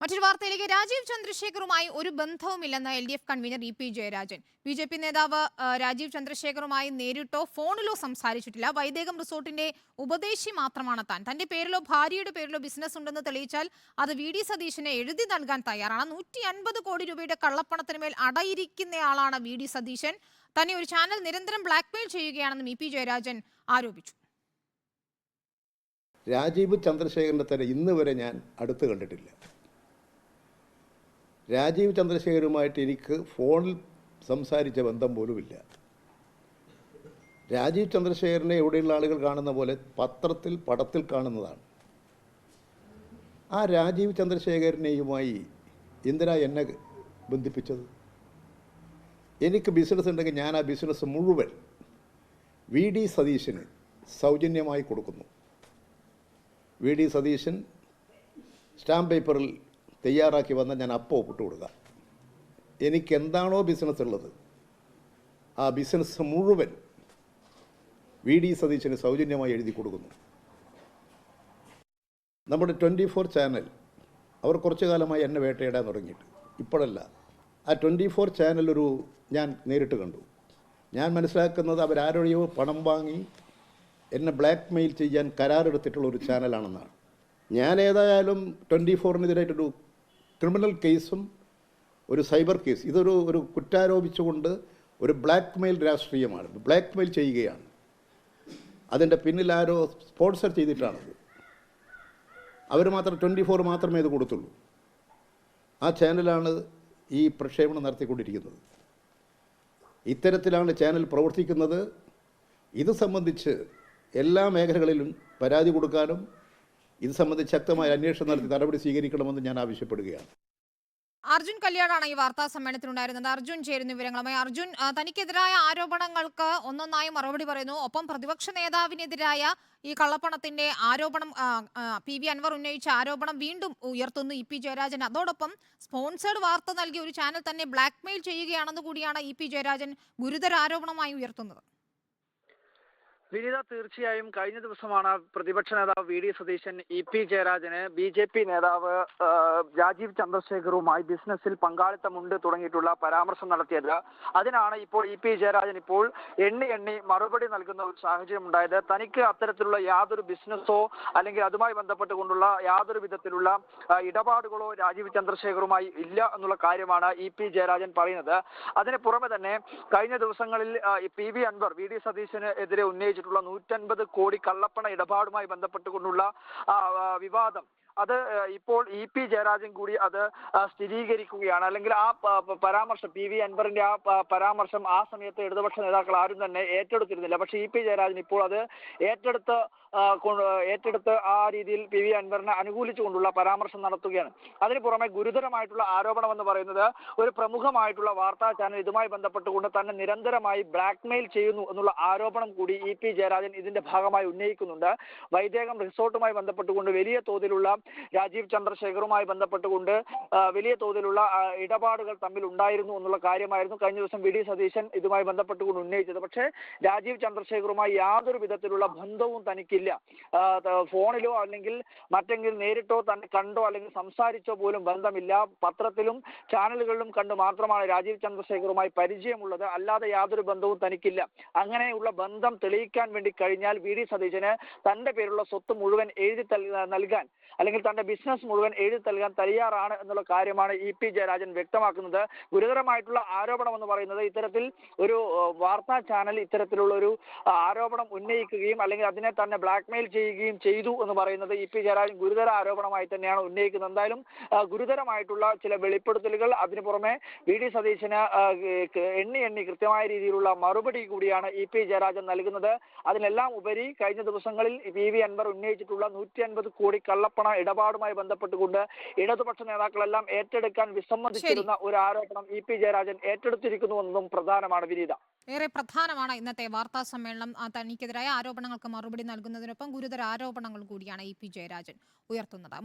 മറ്റൊരു വാർത്തയിലേക്ക് രാജീവ് ചന്ദ്രശേഖറുമായി ഒരു ബന്ധവുമില്ലെന്ന് LDF convener EP Jayarajan. BJP നേതാവ് രാജീവ് ചന്ദ്രശേഖറുമായി നേരിട്ടോ ഫോണിലോ സംസാരിച്ചിട്ടില്ല. വൈദേകം റിസോർട്ടിന്റെ ഉപദേശി മാത്രമാണ് താൻ. തന്റെ പേരിലോ ഭാര്യയുടെ പേരിലോ ബിസിനസ് ഉണ്ടെന്ന് തെളിയിച്ചാൽ അത് VD സതീശന് എഴുതി നൽകാൻ തയ്യാറാണ്. 150 കോടി രൂപയുടെ കള്ളപ്പണത്തിന് മേൽ അടയിരിക്കുന്നയാളാണ് VD സതീശൻ. തന്നെ ഒരു ചാനൽ നിരന്തരം ബ്ലാക്ക്മെയിൽ ചെയ്യുകയാണെന്നും EP ജയരാജൻ ആരോപിച്ചു. രാജീവ് ചന്ദ്രശേഖരനെ തന്നെ ഇന്ന് വരെ ഞാൻ അടുത്ത് കണ്ടിട്ടില്ല. രാജീവ് ചന്ദ്രശേഖരുമായിട്ട് എനിക്ക് ഫോണിൽ സംസാരിച്ച ബന്ധം പോലുമില്ല. രാജീവ് ചന്ദ്രശേഖരനെ എവിടെയുള്ള ആളുകൾ കാണുന്ന പോലെ പത്രത്തിൽ പടത്തിൽ കാണുന്നതാണ്. ആ രാജീവ് ചന്ദ്രശേഖരനെയുമായി എന്തിനാ എന്നെ ബന്ധിപ്പിച്ചത്? എനിക്ക് ബിസിനസ് ഉണ്ടെങ്കിൽ ഞാൻ ആ ബിസിനസ് മുഴുവൻ VD സതീശന് സൗജന്യമായി കൊടുക്കുന്നു. VD സതീശൻ സ്റ്റാമ്പ് പേപ്പറിൽ തയ്യാറാക്കി വന്നാൽ ഞാൻ അപ്പോൾ ഒപ്പിട്ട് കൊടുക്കാം. എനിക്ക് എന്താണോ ബിസിനസ് ഉള്ളത് ആ ബിസിനസ് മുഴുവൻ VD സതീശന് സൗജന്യമായി എഴുതി കൊടുക്കുന്നു. നമ്മുടെ 24 ചാനൽ അവർ കുറച്ചു കാലമായി എന്നെ വേട്ടയിടാൻ തുടങ്ങിയിട്ട്, ഇപ്പോഴല്ല. ആ 24 ചാനൽ ഞാൻ നേരിട്ട് കണ്ടു. ഞാൻ മനസ്സിലാക്കുന്നത് അവരാരൊഴിയോ പണം വാങ്ങി എന്നെ ബ്ലാക്ക് മെയിൽ ചെയ്യാൻ കരാറെടുത്തിട്ടുള്ള ഒരു ചാനലാണെന്നാണ്. ഞാൻ ഏതായാലും 24-നെതിരായിട്ടൊരു ക്രിമിനൽ കേസും ഒരു സൈബർ കേസ്, ഇതൊരു കുറ്റാരോപിച്ചുകൊണ്ട് ഒരു ബ്ലാക്ക് മെയിൽ രാഷ്ട്രീയമാണ്, ബ്ലാക്ക് മെയിൽ ചെയ്യുകയാണ്. അതിൻ്റെ പിന്നിൽ ആരോ സ്പോൺസർ ചെയ്തിട്ടാണത്. അവർ മാത്രം 24 മാത്രമേ ഇത് കൊടുത്തുള്ളൂ. ആ ചാനലാണ് ഈ പ്രക്ഷേപണം നടത്തിക്കൊണ്ടിരിക്കുന്നത്. ഇത്തരത്തിലാണ് ചാനൽ പ്രവർത്തിക്കുന്നത്. ഇത് സംബന്ധിച്ച് എല്ലാ മേഖലകളിലും പരാതി കൊടുക്കാനും ഇത് സംബന്ധിച്ച് ശക്തമായ അന്വേഷണം നടത്തി നടപടി സ്വീകരിക്കണമെന്ന് ഞാൻ ആവശ്യപ്പെടുകയാണ്. അർജുൻ കല്യാണാണ് ഈ വാർത്താ സമ്മേളനത്തിലുണ്ടായിരുന്നത്. അർജുൻ ചേരുന്ന വിവരങ്ങളുമായി. അർജുൻ, തനിക്കെതിരായ ആരോപണങ്ങൾക്ക് ഒന്നൊന്നായി മറുപടി പറയുന്നു. ഒപ്പം പ്രതിപക്ഷ നേതാവിനെതിരായ ഈ കള്ളപ്പണത്തിന്റെ ആരോപണം PV അൻവർ ഉന്നയിച്ച ആരോപണം വീണ്ടും ഉയർത്തുന്നു EP ജയരാജൻ. അതോടൊപ്പം സ്പോൺസേഡ് വാർത്ത നൽകിയ ഒരു ചാനൽ തന്നെ ബ്ലാക്ക്മെയിൽ ചെയ്യുകയാണെന്ന് കൂടിയാണ് EP ജയരാജൻ ഗുരുതര ആരോപണമായി ഉയർത്തുന്നത്. വിനീത, തീർച്ചയായും കഴിഞ്ഞ ദിവസമാണ് പ്രതിപക്ഷ നേതാവ് VD സതീശൻ EP ജയരാജന് BJP നേതാവ് രാജീവ് ചന്ദ്രശേഖറുമായി ബിസിനസ്സിൽ പങ്കാളിത്തമുണ്ട് തുടങ്ങിയിട്ടുള്ള പരാമർശം നടത്തിയത്. അതിനാണ് ഇപ്പോൾ EP ജയരാജൻ ഇപ്പോൾ എണ്ണി മറുപടി നൽകുന്ന ഒരു സാഹചര്യം ഉണ്ടായത്. തനിക്ക് അത്തരത്തിലുള്ള യാതൊരു ബിസിനസ്സോ അല്ലെങ്കിൽ അതുമായി ബന്ധപ്പെട്ടുകൊണ്ടുള്ള യാതൊരു വിധത്തിലുള്ള ഇടപാടുകളോ രാജീവ് ചന്ദ്രശേഖറുമായി ഇല്ല എന്നുള്ള കാര്യമാണ് EP ജയരാജൻ പറയുന്നത്. അതിന് പുറമെ തന്നെ കഴിഞ്ഞ ദിവസങ്ങളിൽ PV അൻവർ VD സതീശന് എതിരെ ഉന്നയിച്ചിട്ടുള്ള 150 കോടി കള്ളപ്പണ ഇടപാടുമായി ബന്ധപ്പെട്ടുകൊണ്ടുള്ള വിവാദം, അത് ഇപ്പോൾ EP ജയരാജൻ കൂടി അത് സ്ഥിരീകരിക്കുകയാണ്. അല്ലെങ്കിൽ ആ പരാമർശം, PV അൻവറിന്റെ ആ പരാമർശം ആ സമയത്ത് ഇടതുപക്ഷ നേതാക്കൾ ആരും തന്നെ ഏറ്റെടുത്തിരുന്നില്ല. പക്ഷേ EP ജയരാജൻ ഇപ്പോൾ അത് ഏറ്റെടുത്ത് ആ രീതിയിൽ PV അൻവറിനെ അനുകൂലിച്ചുകൊണ്ടുള്ള പരാമർശം നടത്തുകയാണ്. അതിന് പുറമെ ഗുരുതരമായിട്ടുള്ള ആരോപണം എന്ന് പറയുന്നത് ഒരു പ്രമുഖമായിട്ടുള്ള വാർത്താ ചാനൽ ഇതുമായി ബന്ധപ്പെട്ടുകൊണ്ട് തന്നെ നിരന്തരമായി ബ്ലാക്ക്മെയിൽ ചെയ്യുന്നു എന്നുള്ള ആരോപണം കൂടി EP ജയരാജൻ ഇതിന്റെ ഭാഗമായി ഉന്നയിക്കുന്നുണ്ട്. വൈദേകം റിസോർട്ടുമായി ബന്ധപ്പെട്ടുകൊണ്ട് വലിയ തോതിലുള്ള രാജീവ് ചന്ദ്രശേഖറുമായി ബന്ധപ്പെട്ടുകൊണ്ട് വലിയ തോതിലുള്ള ഇടപാടുകൾ തമ്മിൽ ഉണ്ടായിരുന്നു എന്നുള്ള കാര്യമായിരുന്നു കഴിഞ്ഞ ദിവസം VD സതീശൻ ഇതുമായി ബന്ധപ്പെട്ടുകൊണ്ട് ഉന്നയിച്ചത്. പക്ഷേ രാജീവ് ചന്ദ്രശേഖറുമായി യാതൊരു വിധത്തിലുള്ള ബന്ധവും തനിക്കില്ല. ഫോണിലോ അല്ലെങ്കിൽ മറ്റെങ്കിലും നേരിട്ടോ തന്നെ കണ്ടോ അല്ലെങ്കിൽ സംസാരിച്ചോ പോലും ബന്ധമില്ല. പത്രത്തിലും ചാനലുകളിലും കണ്ട് മാത്രമാണ് രാജീവ് ചന്ദ്രശേഖറുമായി പരിചയമുള്ളത്. അല്ലാതെ യാതൊരു ബന്ധവും തനിക്കില്ല. അങ്ങനെയുള്ള ബന്ധം തെളിയിക്കാൻ വേണ്ടി കഴിഞ്ഞാൽ VD സതീശന് തന്റെ പേരുള്ള സ്വത്ത് മുഴുവൻ എഴുതി നൽകാൻ അല്ലെങ്കിൽ തന്റെ ബിസിനസ് മുഴുവൻ എഴുതി നൽകാൻ തയ്യാറാണ് എന്നുള്ള കാര്യമാണ് EP ജയരാജൻ വ്യക്തമാക്കുന്നത്. ഗുരുതരമായിട്ടുള്ള ആരോപണം എന്ന് പറയുന്നത് ഇത്തരത്തിൽ ഒരു വാർത്താ ചാനൽ ഇത്തരത്തിലുള്ള ഒരു ആരോപണം ഉന്നയിക്കുകയും അല്ലെങ്കിൽ അതിനെ തന്നെ ബ്ലാക്ക്മെയിൽ ചെയ്യുകയും ചെയ്തു എന്ന് പറയുന്നത് EP ജയരാജൻ ഗുരുതര ആരോപണമായി തന്നെയാണ് ഉന്നയിക്കുന്നത്. എന്തായാലും ഗുരുതരമായിട്ടുള്ള ചില വെളിപ്പെടുത്തലുകൾ, അതിനു പുറമെ VD സതീശന് എണ്ണി കൃത്യമായ രീതിയിലുള്ള മറുപടി കൂടിയാണ് EP ജയരാജൻ നൽകുന്നത്. അതിനെല്ലാം ഉപരി കഴിഞ്ഞ ദിവസങ്ങളിൽ PV അൻവർ ഉന്നയിച്ചിട്ടുള്ള 150 കോടി കള്ളപ്പണ ഇടപാടുമായി ബന്ധപ്പെട്ടുകൊണ്ട് ഇടതുപക്ഷ നേതാക്കളെല്ലാം ഏറ്റെടുക്കാൻ വിസമ്മതിച്ചിരുന്ന ഒരു ആരോപണം EP ജയരാജൻ ഏറ്റെടുത്തിരിക്കുന്നുവെന്നും പ്രധാനമാണ്. വിനീത, ഏറെ പ്രധാനമാണ് ഇന്നത്തെ വാർത്താ സമ്മേളനം. തനിക്കെതിരായ ആരോപണങ്ങൾക്ക് മറുപടി നൽകുന്നതിനൊപ്പം ഗുരുതര ആരോപണങ്ങൾ കൂടിയാണ് EP ജയരാജൻ ഉയർത്തുന്നത്.